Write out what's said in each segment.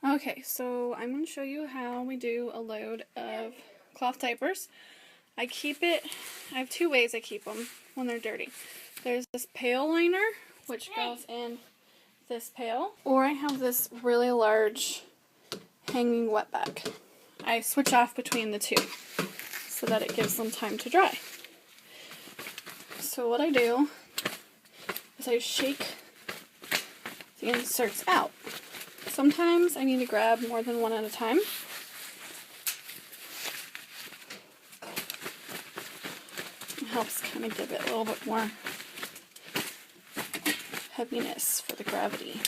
Okay, so I'm going to show you how we do a load of cloth diapers. I have two ways I keep them when they're dirty. There's this pail liner, which goes in this pail, or I have this really large hanging wet bag. I switch off between the two so that it gives them time to dry. So what I do is I shake the inserts out. Sometimes I need to grab more than one at a time. It helps kind of give it a little bit more heaviness for the gravity.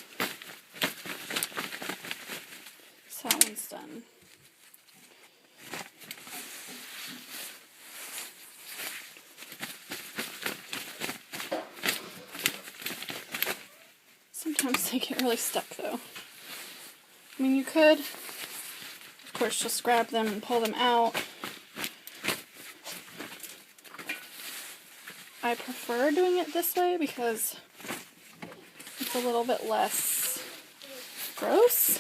So that one's done. Sometimes they get really stuck though. I mean, you could, of course, just grab them and pull them out. I prefer doing it this way because it's a little bit less gross.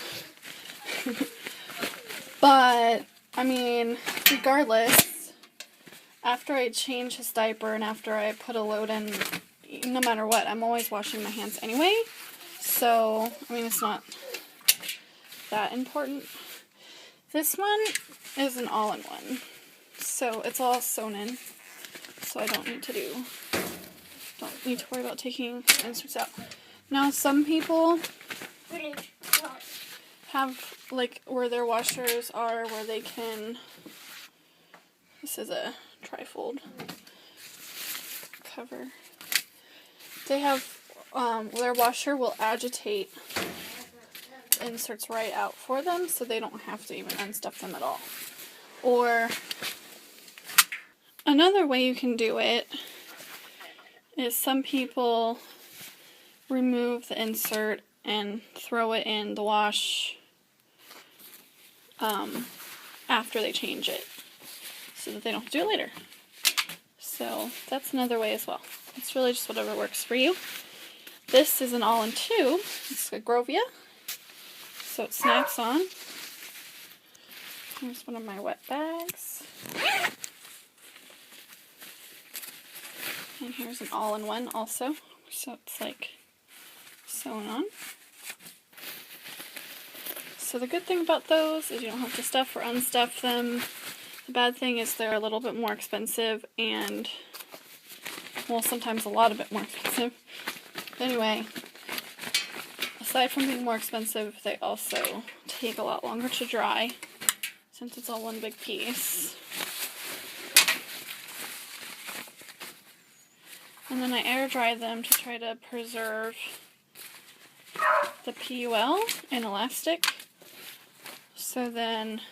But, I mean, regardless, after I change his diaper and after I put a load in, no matter what, I'm always washing my hands anyway. So, I mean, it's not that important. This one is an all-in-one, so it's all sewn in, so I don't need to worry about taking inserts out. Now some people have like where their washers are where they can, this is a trifold cover, they have their washer will agitate inserts right out for them so they don't have to even unstuff them at all. Or another way you can do it is some people remove the insert and throw it in the wash after they change it so that they don't have to do it later. So that's another way as well. It's really just whatever works for you. This is an all-in-two. It's a Grovia. So it snaps on. Here's one of my wet bags. And here's an all-in-one also. So it's like sewn on. So the good thing about those is you don't have to stuff or unstuff them. The bad thing is they're a little bit more expensive and, well, sometimes a lot bit more expensive. But anyway, aside from being more expensive, they also take a lot longer to dry since it's all one big piece. And then I air dry them to try to preserve the PUL and elastic. So then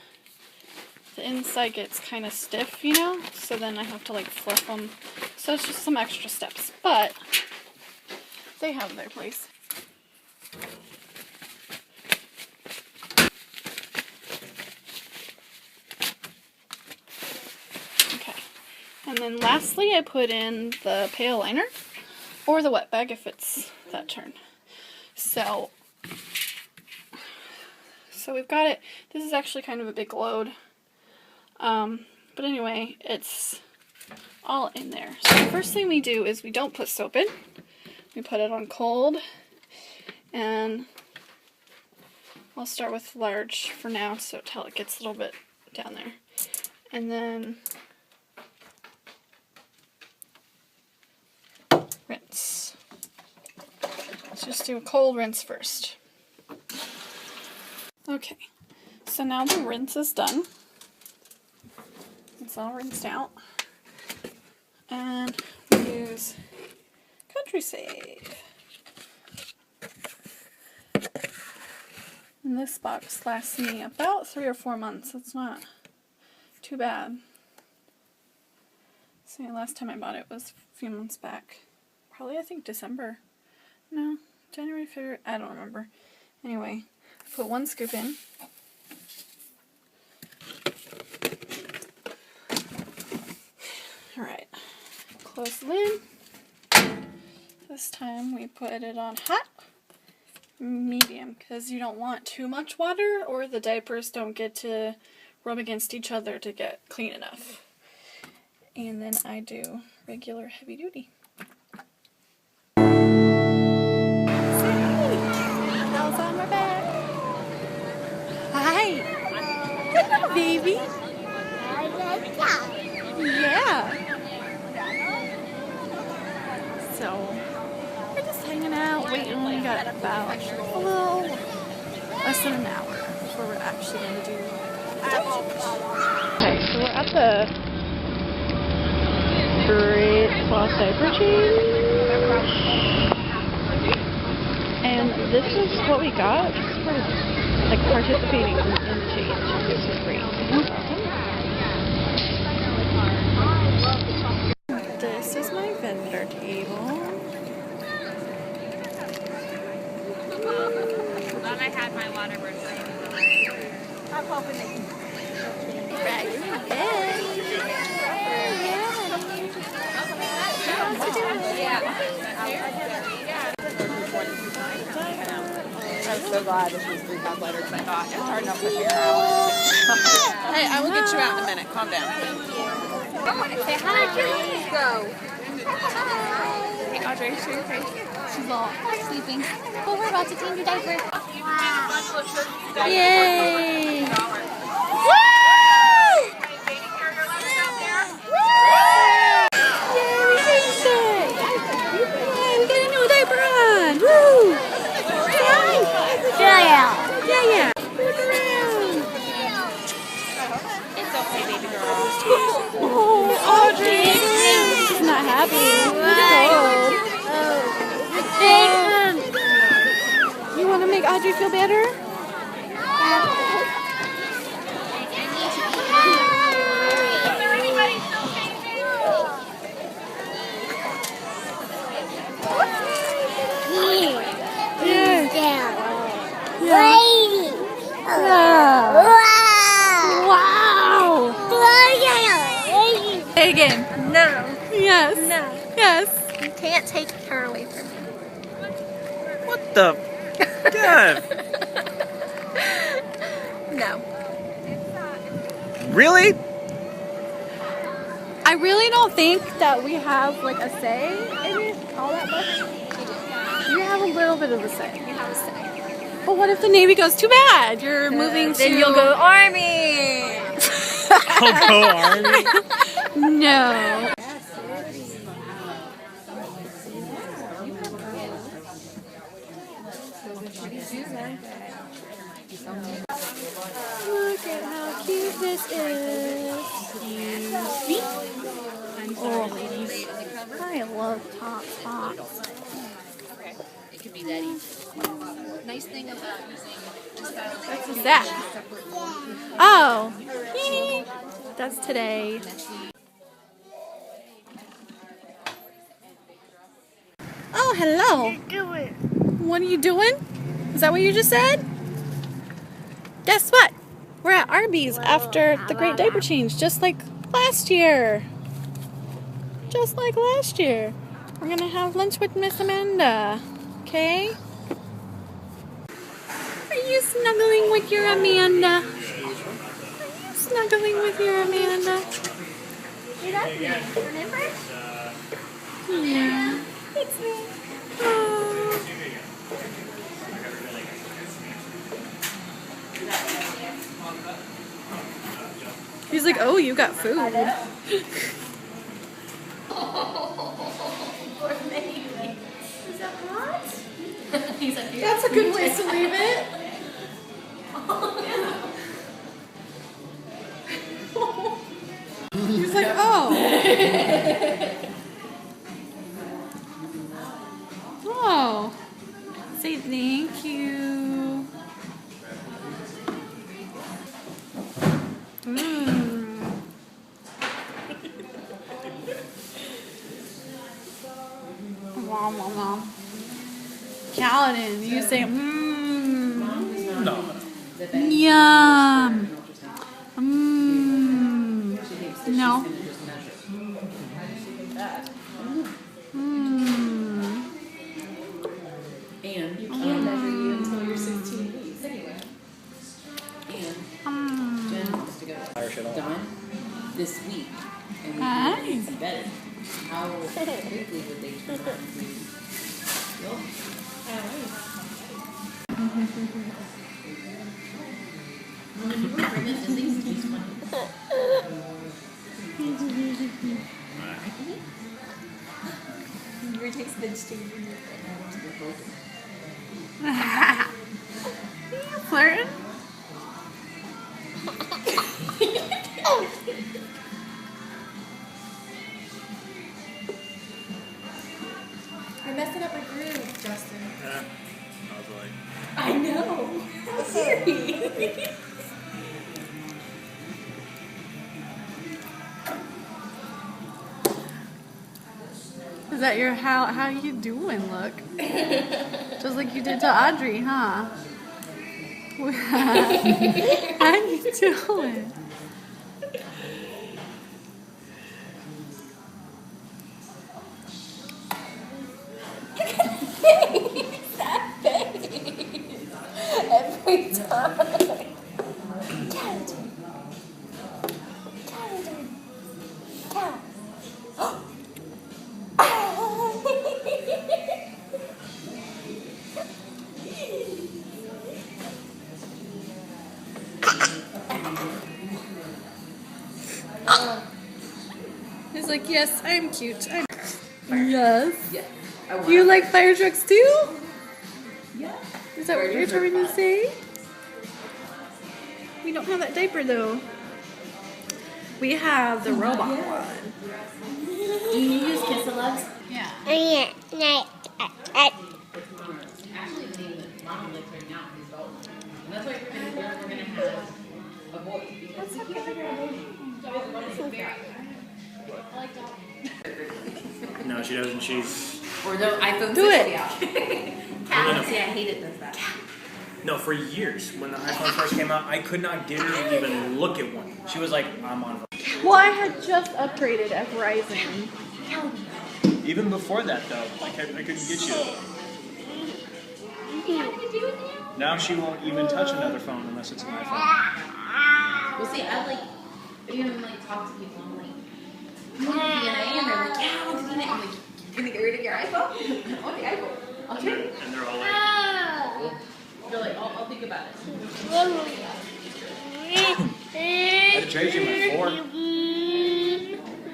the inside gets kind of stiff, you know? So then I have to like fluff them. So it's just some extra steps, but they have their place. And then lastly, I put in the pail liner, or the wet bag if it's that turn. So we've got it. This is actually kind of a big load. But anyway, it's all in there. So the first thing we do is we don't put soap in. We put it on cold. And I'll start with large for now, so till it gets a little bit down there. And then rinse. Let's just do a cold rinse first. Okay, so now the rinse is done. It's all rinsed out. And we use Country Save. And this box lasts me about 3 or 4 months. It's not too bad. So last time I bought it was a few months back. Probably I think December. No, January, February, I don't remember. Anyway, put 1 scoop in. Alright, close the lid. This time we put it on hot, medium, because you don't want too much water or the diapers don't get to rub against each other to get clean enough. And then I do regular heavy duty. Bells on my back. Hi. Hello, baby. Yeah. So, we're just hanging out, waiting. We got about a little less than an hour before we're actually going to do the diaper change. Okay, so we're at the Great Cloth Diaper Change. And this is what we got just for like participating in the change. This is free. This is my vendor table. Thought I had my water bird. I'm hoping they can. Right. I'm so glad this was 3 pounds lighter because I thought it's hard enough to figure out. Hey, I will get you out in a minute. Calm down. Say hi. Go. Hey, Audrey, show your face. She's all sleeping. But we're about to change your diaper. Yay! It's okay, baby girl. Oh, Audrey! She's not happy. You want to make Audrey feel better? Say again. No. Yes. No. Yes. You can't take her away from me. What the? God. No. Really? I really don't think that we have like a say in it all that much. You have a little bit of a say. You have a say. But what if the Navy goes too bad? You're moving to... Then you'll go Army. I'll go Army. No. Look at how cute this is. Oh, ladies. I love tops. It could be that easy. Nice thing about using just What's that? Oh, that's today. Oh, hello. What are you doing? Is that what you just said? Guess what? We're at Arby's after the Great Diaper Change, just like last year. Just like last year. We're gonna have lunch with Miss Amanda. Okay? Are you snuggling with your Amanda? Are you snuggling with your Amanda? Remember? Yeah. It's me. Oh. He's like, oh, you got food. Is that hot? He's like, That's a good place to leave it. He's like, oh. Oh. Say thank you. Caledon, you say No. yum. No. And you can't measure you until you're 16 weeks anyway. And Jen wants to go done this week. And we can see better. How quickly would they turn on to Your takes been changing. Flirting? You're messing up my groove, Justin. Yeah. I was like, I know. Siri. Is that your how you doing look? Just like you did to Audrey, huh? How you doing? That face. Every time. Caledon. Caledon. Cal. He's like, yes, I'm cute. Yes. Yeah. You like fire trucks too? Yeah. Is that what you're trying to say? We don't have that diaper though. We have the robot one. Do you use Kiss the Loves? Yeah. Actually, the mom lives right now is adult. And that's why we're gonna have a boy. Because we can't figure out no, she doesn't. She's or the iPhone Do 6 it. will be out. Cal, see, I hate it does that. no. For years, when the iPhone first came out, I could not get her to even look at one. She was like, "I'm on." Well, I had just upgraded at Verizon. Even before that, though, like I couldn't get you. Now she won't even touch another phone unless it's an iPhone. Well, see, I like, even like talk to people. I'm like, you want DNA? And they're like, yeah, I want DNA. I'm like, you gonna get rid of your iPhone? I want the iPhone. I'll trade it. And they're all like, They're like, I'll think about it. "I could trade you my 4.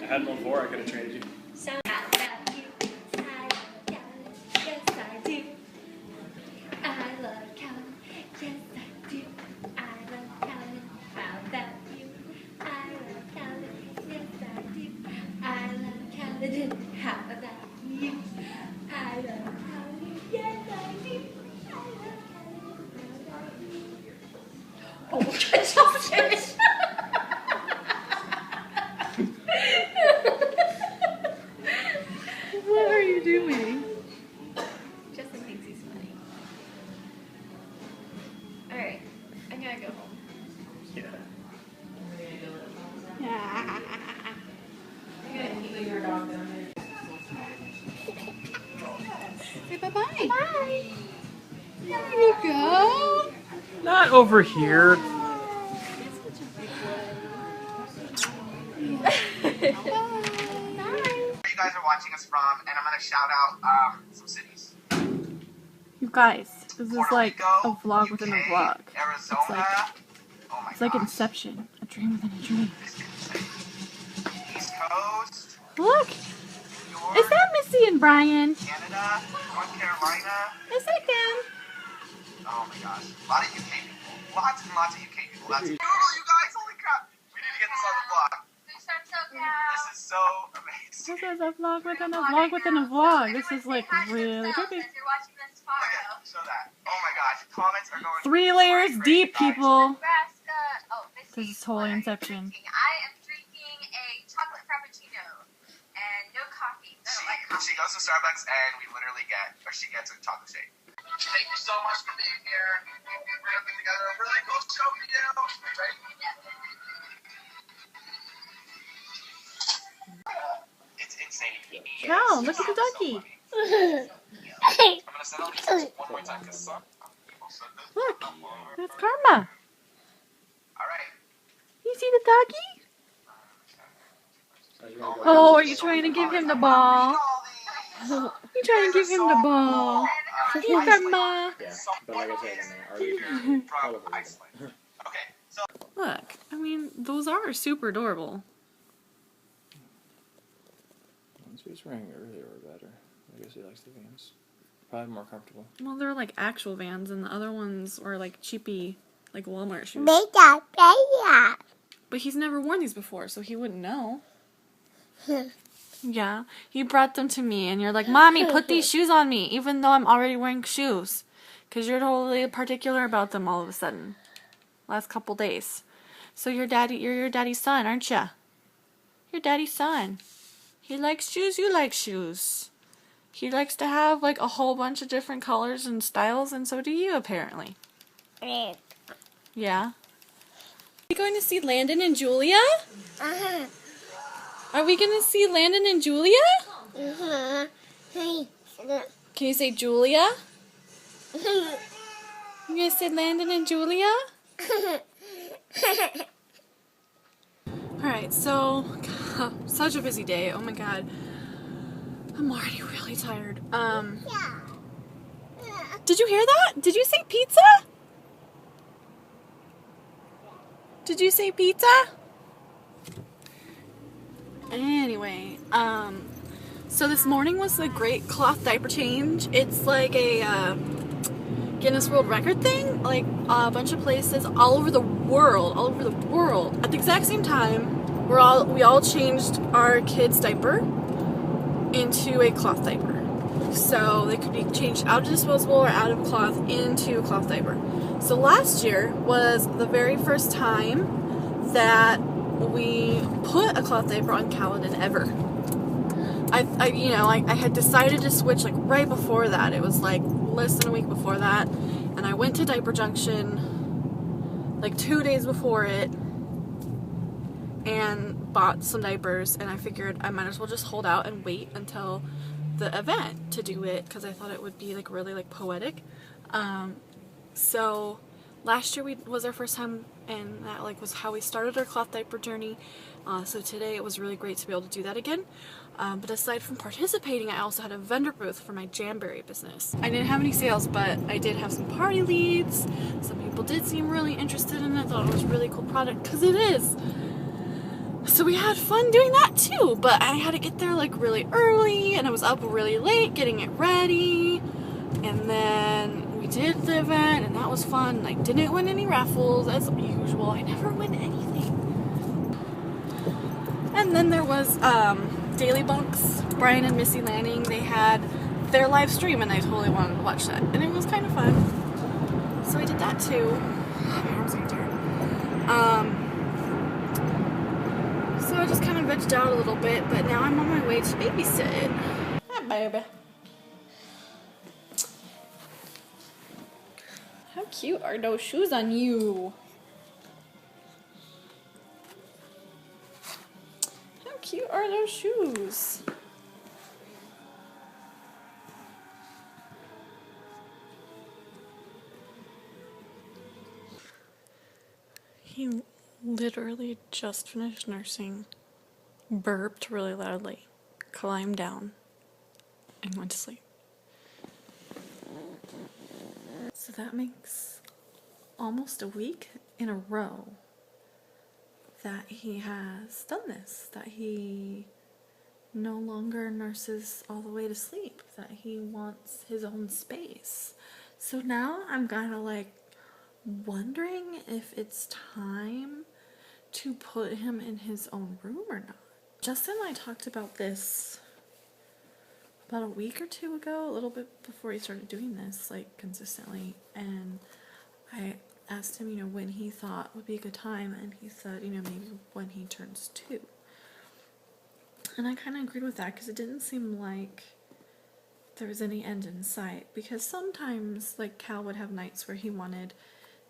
I had one 4. I could have traded you." How about you? I love Caledon. Yes, I do. I love Caledon. Oh, gosh. What are you doing? Justin thinks he's funny. Alright, I'm gonna go home. Yeah. Say bye-bye. Bye. There you go. Not over here. You guys are watching us from, and I'm gonna shout out some cities. You guys, this is Puerto like Rico, a vlog within a UK, vlog. Arizona. It's like, oh my it's like gosh. Inception, a dream within a dream. East Coast, Look, New York, is that Missy and Brian? Canada, North Carolina. Is that them? Oh my gosh, a lot of UK people. Lots and lots of UK people. That's Noodle, you guys! Holy crap! We need to get this on the vlog. This is so amazing. This is a vlog within a vlog within a vlog. This is like really creepy. Look at, show that. Oh my gosh, comments are going 3 layers crazy, deep, guys. people. Oh, This is totally Inception. I am drinking a chocolate frappuccino and no coffee. I don't like coffee. She goes to Starbucks and we literally get a or she gets a chocolate shake. Thank you so much for being here. We're gonna put together a really cool show for you. Right? It's insane. Cow, look at the ducky. I'm gonna send all these things one more time because some people said this. Look, that's Karma. All right. You see the doggy? Oh, are you trying to give him the ball? You trying to give him the ball? Hey, Karma. Yeah, but like I said, I mean, From Iceland. Okay, so Look, I mean, those are super adorable. he's wearing it earlier or better. I guess he likes the Vans. Probably more comfortable. Well, they're like actual Vans, and the other ones were like cheapy, like Walmart shoes. But he's never worn these before, so he wouldn't know. Yeah, you brought them to me, and you're like, Mommy, put these shoes on me, even though I'm already wearing shoes. Because you're totally particular about them all of a sudden. Last couple days. So you're your daddy's son, aren't you? Your daddy's son. He likes shoes, you like shoes. He likes to have like a whole bunch of different colors and styles, and so do you, apparently. Yeah. Are we going to see Landon and Julia? Are we going to see Landon and Julia? Can you say Julia? You going to say Landon and Julia? Alright, so, such a busy day. Oh my god. I'm already really tired. Did you hear that? Did you say pizza? Did you say pizza? Anyway, so this morning was the great cloth diaper change. It's like a Guinness World Record thing, like a bunch of places all over the world, at the exact same time. We all changed our kids' diaper into a cloth diaper. So they could be changed out of disposable or out of cloth into a cloth diaper. So last year was the very first time that we put a cloth diaper on Caledon ever. I had decided to switch like right before that. It was like less than a week before that, and I went to Diaper Junction like 2 days before it and bought some diapers, and I figured I might as well just hold out and wait until the event to do it because I thought it would be like really like poetic. So last year was our first time, and that like was how we started our cloth diaper journey. So today it was really great to be able to do that again. But aside from participating, I also had a vendor booth for my Jamberry business. I didn't have any sales, but I did have some party leads. Some people did seem really interested in it. I thought it was a really cool product, because it is. So we had fun doing that too, but I had to get there like really early, and I was up really late getting it ready. And then we did the event, and that was fun. I didn't win any raffles, as usual. I never win anything. And then there was Daily Bunks, Brian and Missy Lanning. They had their live stream, and I totally wanted to watch that, and it was kind of fun. So I did that too. My arms are tired. So I just kind of vegged out a little bit, but now I'm on my way to babysit. Hi, baby. How cute are those shoes on you? How cute are those shoes? He literally just finished nursing, burped really loudly, climbed down, and went to sleep. So that makes almost a week in a row that he has done this, that he no longer nurses all the way to sleep, that he wants his own space. So now I'm kind of like wondering if it's time to put him in his own room or not. Justin and I talked about this about a week or two ago, a little bit before he started doing this, like, consistently, and I asked him, when he thought would be a good time, and he said, maybe when he turns 2. And I kind of agreed with that, because it didn't seem like there was any end in sight, because sometimes like Cal would have nights where he wanted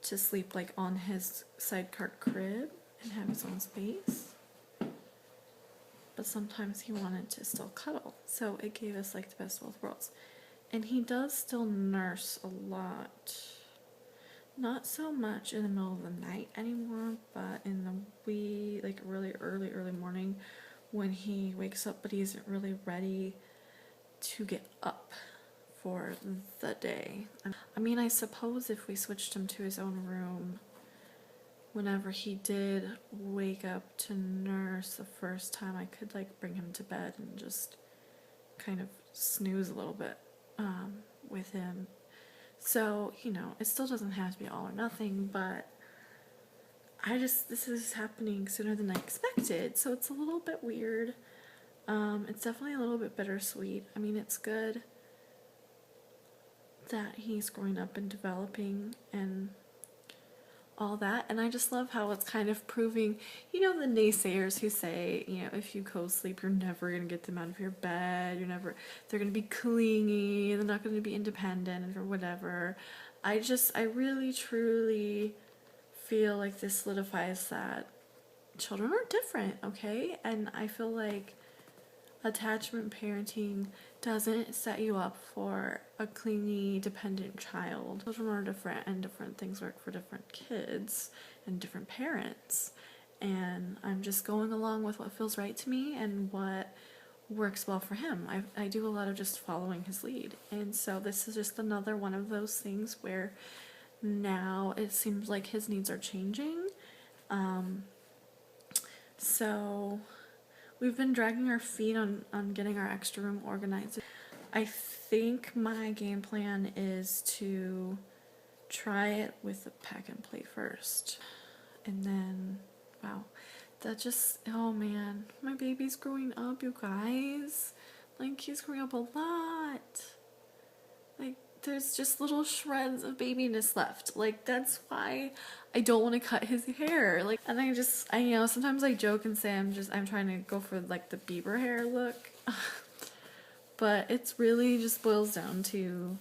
to sleep like on his sidecar crib and have his own space, but sometimes he wanted to still cuddle, so it gave us like the best of both worlds. And he does still nurse a lot, not so much in the middle of the night anymore, but in the wee, like really early morning when he wakes up but he isn't really ready to get up for the day. I mean, I suppose if we switched him to his own room, whenever he did wake up to nurse the first time, I could like bring him to bed and just kind of snooze a little bit with him. So, you know, it still doesn't have to be all or nothing, but this is happening sooner than I expected, so it's a little bit weird. It's definitely a little bit bittersweet. I mean, it's good that he's growing up and developing and all that, and I just love how it's kind of proving, you know, the naysayers who say, you know, if you co-sleep, you're never gonna get them out of your bed, they're gonna be clingy, they're not gonna be independent or whatever. I really truly feel like this solidifies that children are different, okay? And I feel like attachment parenting doesn't set you up for a clingy, dependent child. Children are different, and different things work for different kids and different parents. And I'm just going along with what feels right to me and what works well for him. I do a lot of just following his lead. And so this is just another one of those things where now it seems like his needs are changing. So we've been dragging our feet on getting our extra room organized. I think my game plan is to try it with the pack and play first. And then, wow, oh man, my baby's growing up, you guys. Like, he's growing up a lot. Like, there's just little shreds of babiness left. Like, that's why I don't want to cut his hair. Like, and I you know, sometimes I joke and say I'm trying to go for like the Bieber hair look. But it's really just boils down to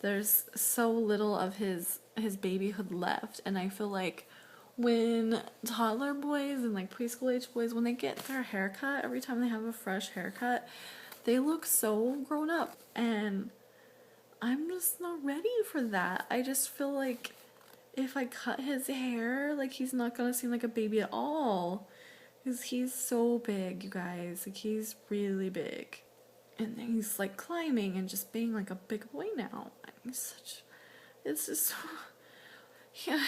there's so little of his babyhood left, and I feel like when toddler boys and like preschool age boys, when they get their haircut, every time they have a fresh haircut, they look so grown up, and I'm just not ready for that. I just feel like if I cut his hair, like, he's not gonna seem like a baby at all, because he's so big, you guys. Like, he's really big, and he's like climbing and just being like a big boy now. It's just yeah.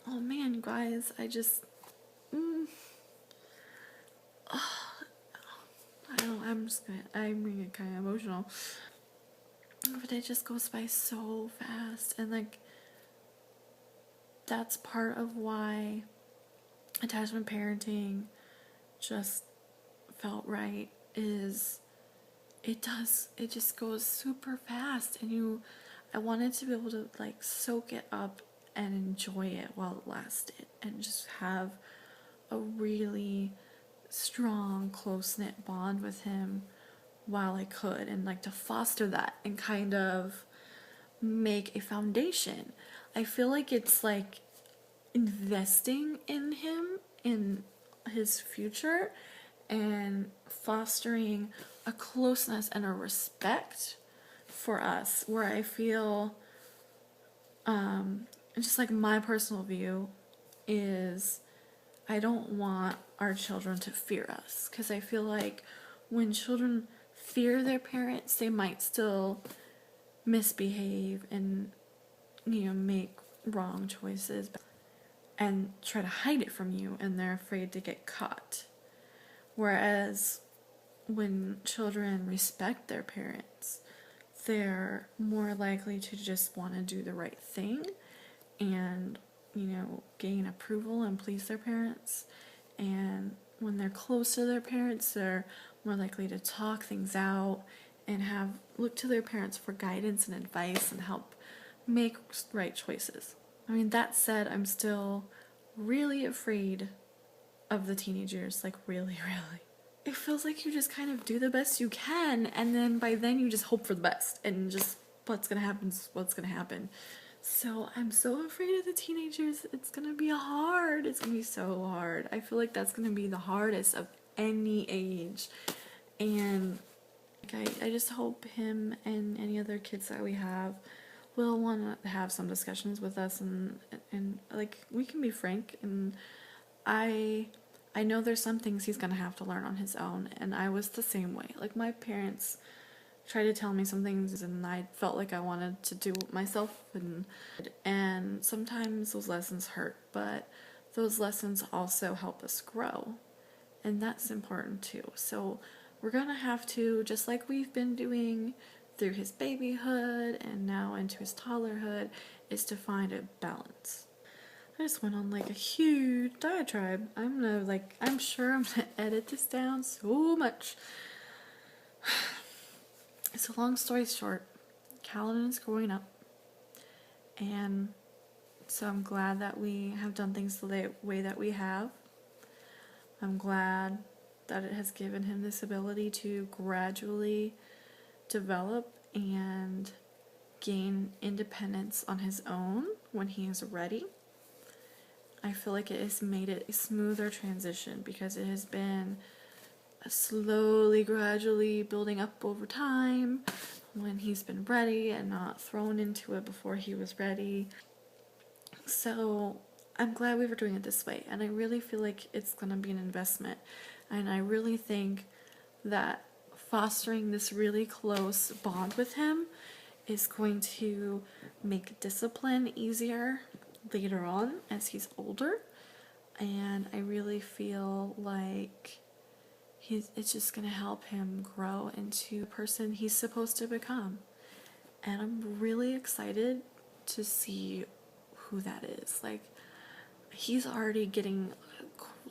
Oh man, you guys, I don't know, I'm gonna get kind of emotional. But it just goes by so fast, and like, that's part of why attachment parenting just felt right, is it just goes super fast, and I wanted to be able to like soak it up and enjoy it while it lasted, and just have a really strong, close-knit bond with him while I could, and like to foster that and kind of make a foundation. I feel like it's like investing in him, in his future, and fostering a closeness and a respect for us, where I feel just like my personal view is I don't want our children to fear us, because I feel like when children fear their parents, they might still misbehave and, you know, make wrong choices and try to hide it from you, and they're afraid to get caught. Whereas when children respect their parents, they're more likely to just want to do the right thing and, you know, gain approval and please their parents. And when they're close to their parents, they're more likely to talk things out and look to their parents for guidance and advice and help make right choices. I mean, that said, I'm still really afraid of the teenage years, like really, really. it feels like you just kind of do the best you can, and then by then you just hope for the best, and just what's gonna happen is what's gonna happen. So I'm so afraid of the teenagers. It's gonna be hard. It's gonna be so hard. I feel like that's gonna be the hardest of any age. And like, I just hope him and any other kids that we have will want to have some discussions with us, and like we can be frank. And I know there's some things he's gonna have to learn on his own, and I was the same way. Like my parents tried to tell me some things, and I felt like I wanted to do it myself, and sometimes those lessons hurt, but those lessons also help us grow, and that's important too. So we're gonna have to, just like we've been doing through his babyhood and now into his toddlerhood, is to find a balance. I just went on like a huge diatribe. I'm sure I'm gonna edit this down so much. So long story short, Caledon is growing up, and so I'm glad that we have done things the way that we have. I'm glad that it has given him this ability to gradually develop and gain independence on his own when he is ready. I feel like it has made it a smoother transition, because it has been slowly, gradually building up over time when he's been ready and not thrown into it before he was ready. So I'm glad we were doing it this way, and I really feel like it's going to be an investment, and I really think that fostering this really close bond with him is going to make discipline easier later on as he's older, and I really feel like it's just going to help him grow into the person he's supposed to become. And I'm really excited to see who that is. Like, he's already getting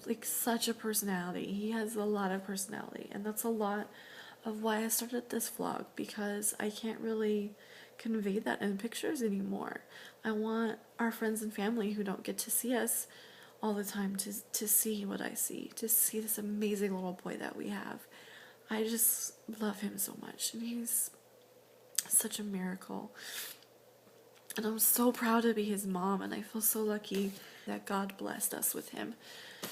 like such a personality. He has a lot of personality, and that's a lot of why I started this vlog, because I can't really convey that in pictures anymore. I want our friends and family who don't get to see us all the time to see what I see, to see this amazing little boy that we have. I just love him so much, and he's such a miracle, and I'm so proud to be his mom, and I feel so lucky that God blessed us with him.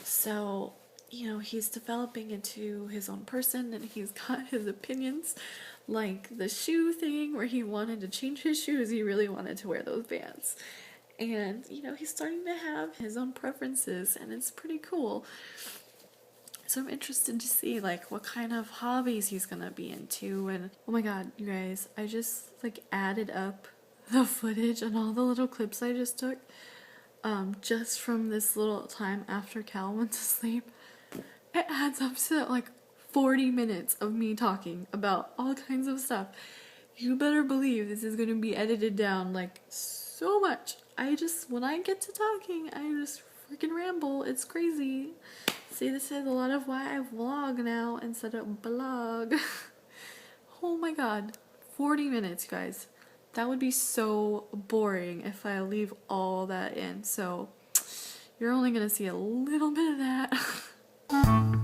So, you know, he's developing into his own person, and he's got his opinions, like the shoe thing where he wanted to change his shoes. He really wanted to wear those Vans. And, you know, he's starting to have his own preferences, and it's pretty cool. So I'm interested to see, like, what kind of hobbies he's gonna be into. And, oh my god, you guys, I just, like, added up the footage and all the little clips I just took, just from this little time after Cal went to sleep. It adds up to, like, 40 minutes of me talking about all kinds of stuff. You better believe this is gonna be edited down, like, so much. When I get to talking, I just freaking ramble. It's crazy. See, this is a lot of why I vlog now instead of blog. Oh my god. 40 minutes, guys. That would be so boring if I leave all that in. So, you're only gonna see a little bit of that.